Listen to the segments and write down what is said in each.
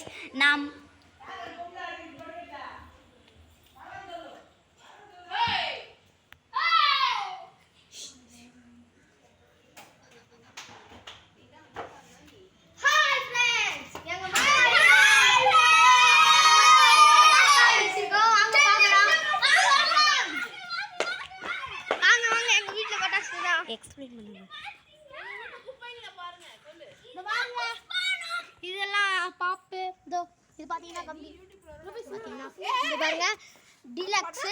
Friends, நாம் explain பண்ணுங்க. இதெல்லாம் பாப்பு இதோ இது பாத்தீங்கன்னா கம்பி பாத்தீங்கன்னா இது பாருங்க டீலக்ஸ்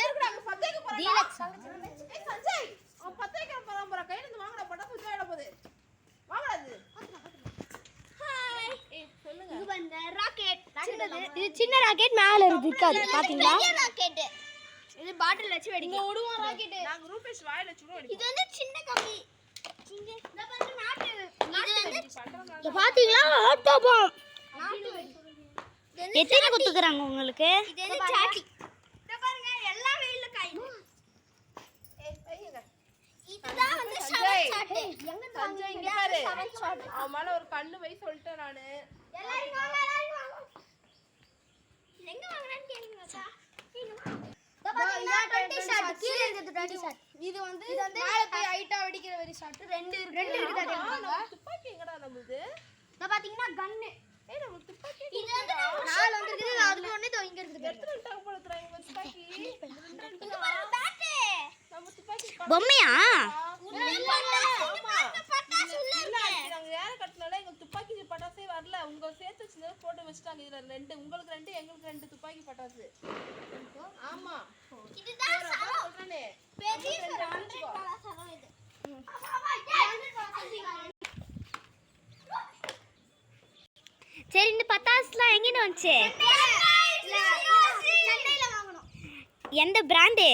டீலக்ஸ் சஞ்சய் அவன் பத்தேக்க பரம்பரை கையில இருந்து வாங்கடா பட்டா சுத்தா இட போகுது வாங்கடாது ஹாய் சொல்லுங்க இது வந்து ராக்கெட் இது சின்ன ராக்கெட் மேல இருக்காது பாத்தீங்களா ராக்கெட் இது பாட்டில் வச்சு வெடிங்க ஓடுவோம் ராக்கெட் நாங்க ரூபேஷ் வாயில சுடு இது வந்து சின்ன கம்பி இங்க இந்த பாருங்க நாட்டு இது பாத்தீங்களா ஆட்டோபாம் எத்தனை குத்துக்கறாங்க உங்களுக்கு இது வந்து சாட்டி இத பாருங்க எல்லா வெயில்ல காயுது ஐயங்க இதுதான் வந்து ஷவர் சாட் எங்க சஞ்சய் இங்க பாரு அவன் மேல ஒரு கண்ணு வை சொல்லிட்டேன் நானு எல்லாரும் வாங்க எங்க வாங்குறான்னு கேளுங்க மச்சா இது வந்து மேல போய் ஹைட்டா வெடிக்கிற வெரி ஷாட் ரெண்டு இருக்கு துப்பாக்கி எங்கடா நம்மளுது இத பாத்தீங்கன்னா கன்னு ஏய் நம்ம துப்பாக்கி இது வந்து நாலு வந்திருக்குது அதுல ஒண்ணே தோ இங்க இருக்குது எடுத்து வந்துட்டாங்க போல தராங்க துப்பாக்கி இது பாரு பேட் நம்ம துப்பாக்கி பொம்மையா நாங்க யார கட்டனால எங்க துப்பாக்கி பட்டாசே வரல உங்க சேர்த்து வச்சிருந்தா போட்டு வச்சிட்டாங்க இதுல ரெண்டு உங்களுக்கு ரெண்டு எங்களுக்கு ரெண்டு துப்பாக்கி பட்டாசு ஆமா இதுதான் சொல்றேனே பெரிய சரம் இது சரி இந்த பட்டாசுலாம் எங்க வந்துச்சு சென்னையில வாங்கணும் எந்த பிராண்ட்